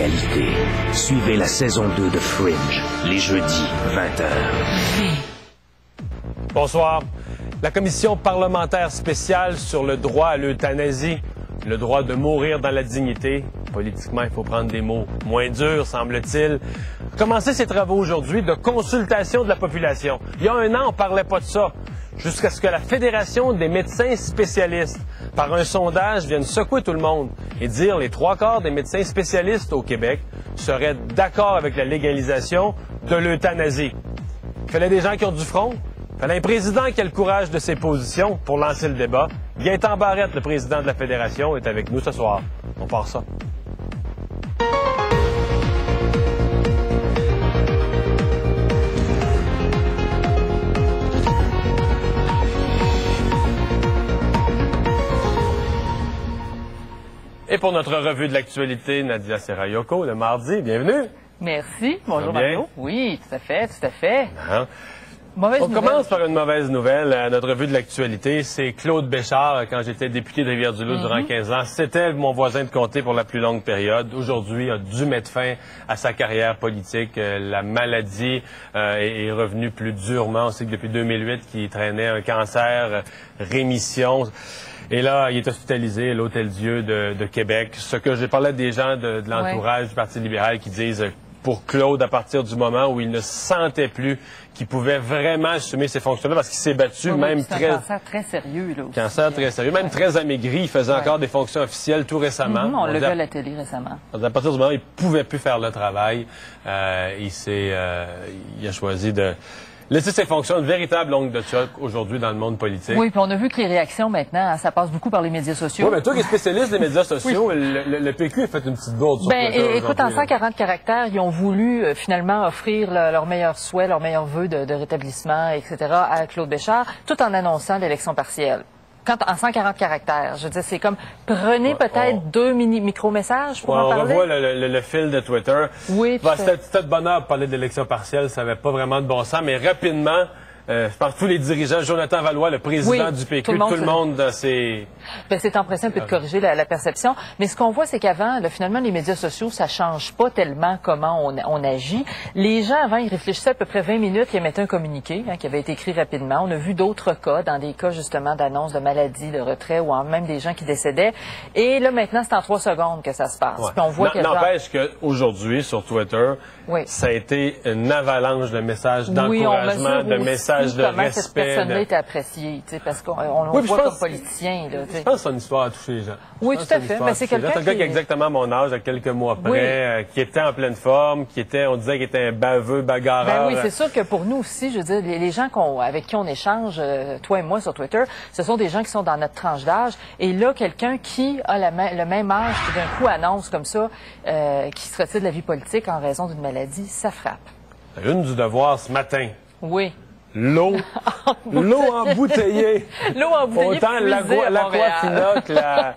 réalité. Suivez la saison 2 de Fringe, les jeudis, 20h. Bonsoir. La commission parlementaire spéciale sur le droit à l'euthanasie, le droit de mourir dans la dignité. Politiquement, il faut prendre des mots moins durs, semble-t-il. Commencer ses travaux aujourd'hui de consultation de la population. Il y a un an, on parlait pas de ça. Jusqu'à ce que la Fédération des médecins spécialistes, par un sondage, vienne secouer tout le monde et dire les 3/4 des médecins spécialistes au Québec seraient d'accord avec la légalisation de l'euthanasie. Il fallait des gens qui ont du front. Il fallait un président qui a le courage de ses positions pour lancer le débat. Gaétan Barrette, le président de la Fédération, est avec nous ce soir. On part ça. Et pour notre revue de l'actualité, Nadia Serayoko, le mardi, bienvenue. Merci. Bonjour Mario. Oui, tout à fait, tout à fait. Hein? On commence par une mauvaise nouvelle. Notre revue de l'actualité, c'est Claude Béchard, quand j'étais député de Rivière-du-Loup durant 15 ans. C'était mon voisin de comté pour la plus longue période. Aujourd'hui, il a dû mettre fin à sa carrière politique. La maladie est revenue plus durement. On sait que depuis 2008, qu'il traînait un cancer, rémission. Et là, il est hospitalisé à l'Hôtel-Dieu de Québec. Ce que j'ai parlé des gens de l'entourage du Parti libéral qui disent pour Claude, à partir du moment où il ne sentait plus qu'il pouvait vraiment assumer ses fonctions-là, parce qu'il s'est battu même très... C'est un cancer très sérieux, là aussi. Cancer très sérieux, même très amaigri. Il faisait encore des fonctions officielles tout récemment. On l'a vu à la télé récemment. À partir du moment où il ne pouvait plus faire le travail, il a choisi de laisser ses fonctions, une véritable longue de choc aujourd'hui dans le monde politique. Oui, puis on a vu que les réactions maintenant, ça passe beaucoup par les médias sociaux. Oui, mais toi qui es spécialiste des médias sociaux, le PQ a fait une petite bourde sur Twitter. Écoute, en 140 caractères, ils ont voulu finalement offrir leurs meilleurs souhaits, leurs meilleurs vœux de rétablissement, etc. à Claude Béchard, tout en annonçant l'élection partielle. En 140 caractères, je veux dire, c'est comme, prenez peut-être deux micro-messages pour en parler. On revoit le fil de Twitter. Oui, c'était de bonheur de parler d'élection partielle, ça n'avait pas vraiment de bon sens, mais rapidement, je pense que tous les dirigeants, Jonathan Valois, le président du PQ, tout le monde dans ses... c'est empressé un peu de corriger la perception. Mais ce qu'on voit, c'est qu'avant, finalement, les médias sociaux, ça change pas tellement comment on agit. Les gens, avant, ils réfléchissaient à peu près 20 minutes, ils émettaient un communiqué qui avait été écrit rapidement. On a vu d'autres cas, dans des cas, justement, d'annonce de maladie, de retrait, ou même des gens qui décédaient. Et là, maintenant, c'est en 3 secondes que ça se passe. Ouais. Puis on voit n'empêche qu'aujourd'hui, sur Twitter, ça a été une avalanche de messages d'encouragement, de messages de comment respect. Cette personne-là était appréciée, parce qu'on le voit comme politicien. Là, je pense que son histoire a touché les gens. Oui, tout à fait. Mais c'est quelqu'un qui... a exactement mon âge, à quelques mois près, qui était en pleine forme, on disait qu'il était un baveux, bagarreur. Oui, c'est sûr que pour nous aussi, je veux dire, les gens avec qui on échange, toi et moi, sur Twitter, ce sont des gens qui sont dans notre tranche d'âge. Et là, quelqu'un qui a le même âge, qui d'un coup annonce comme ça, qui se retire de la vie politique en raison d'une maladie, ça frappe. La une du Devoir ce matin. Oui. L'eau embouteillée. L'eau embouteillée. Autant l'Aquafina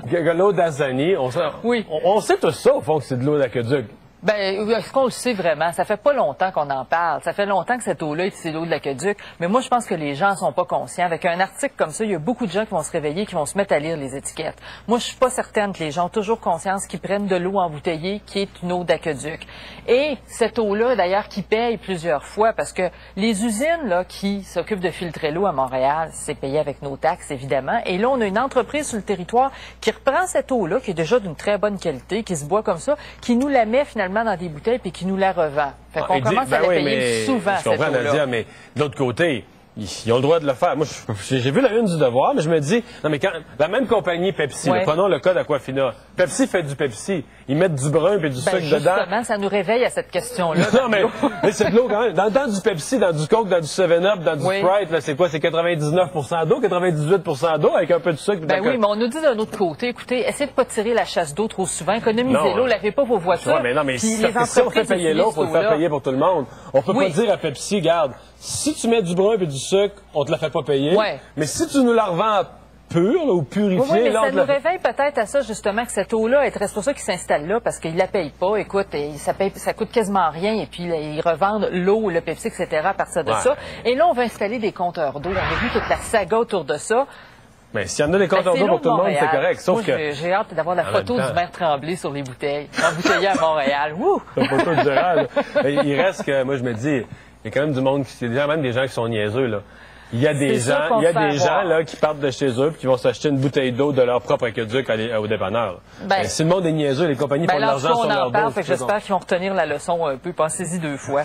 que l'eau d'Azani. On sait tout ça, au fond, que c'est de l'eau d'aqueduc. Est-ce qu'on le sait vraiment? Ça fait pas longtemps qu'on en parle. Ça fait longtemps que cette eau-là, c'est l'eau de l'aqueduc. Mais moi, je pense que les gens sont pas conscients. Avec un article comme ça, il y a beaucoup de gens qui vont se réveiller, qui vont se mettre à lire les étiquettes. Moi, je suis pas certaine que les gens ont toujours conscience qu'ils prennent de l'eau embouteillée, qui est une eau d'aqueduc. Et cette eau-là, d'ailleurs, qui paye plusieurs fois, parce que les usines là qui s'occupent de filtrer l'eau à Montréal, c'est payé avec nos taxes, évidemment. Et là, on a une entreprise sur le territoire qui reprend cette eau-là, qui est déjà d'une très bonne qualité, qui se boit comme ça, qui nous la met finalement dans des bouteilles puis qui nous la revend. Fait qu'on commence à la payer souvent, cette eau-là. Je comprends, Nadia, mais de l'autre côté, ils ont le droit de le faire. Moi, j'ai vu la une du Devoir, mais je me dis, non, mais quand la même compagnie Pepsi, prenons le cas d'Aquafina. Pepsi fait du Pepsi. Ils mettent du brun et du sucre dedans. Justement, ça nous réveille à cette question-là. Non, mais c'est de l'eau quand même. Dans du Pepsi, dans du Coke, dans du 7-Up, dans du Sprite, c'est quoi? C'est 99% d'eau, 98% d'eau avec un peu de sucre. Oui, mais on nous dit d'un autre côté, écoutez, essayez de pas tirer la chasse d'eau trop souvent, économisez l'eau, lavez pas vos voitures. Ouais, mais non, mais si on fait payer l'eau, il faut le faire payer pour tout le monde. On peut pas dire à Pepsi, regarde, si tu mets du brun et du sucre, on te la fait pas payer. Mais si tu nous la revends pure ou purifiée... Oui, mais ça nous réveille peut-être à ça, justement, que cette eau-là, c'est pour ça qu'ils s'installent là, parce qu'ils la payent pas. Écoute, ça coûte quasiment rien, et puis là, ils revendent l'eau, le Pepsi, etc. à partir de ça. Et là, on va installer des compteurs d'eau. On a vu toute la saga autour de ça. Mais s'il y en a des compteurs d'eau pour tout le monde, c'est correct. Sauf que j'ai hâte d'avoir la photo du maire Tremblay sur les bouteilles. Embouteillé à Montréal. Wouh! La photo de Gérald. Il reste que, moi, je me dis, il y a quand même du monde, c'est déjà même des gens qui sont niaiseux, là. Il y a des gens là, qui partent de chez eux et qui vont s'acheter une bouteille d'eau de leur propre aqueduc au dépanneur. Si le monde est niaiseux, les compagnies font de l'argent sur leur dos. J'espère qu'ils vont retenir la leçon un peu. Pensez-y 2 fois.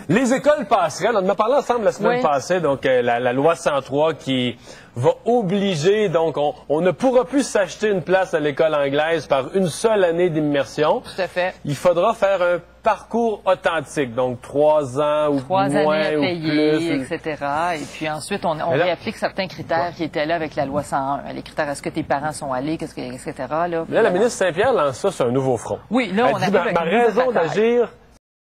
Les écoles passerelles, on en a parlé ensemble la semaine passée, donc la loi 103 qui va obliger, donc on ne pourra plus s'acheter une place à l'école anglaise par une seule année d'immersion. Tout à fait. Il faudra faire un parcours authentique, donc 3 ans ou 3 moins années à payer, ou plus. etc. Et puis ensuite, on réapplique certains critères qui étaient là avec la loi 101. Les critères, est-ce que tes parents sont allés, etc. Là, la ministre Saint-Pierre lance ça sur un nouveau front. Oui, là, on dit, ma raison d'agir,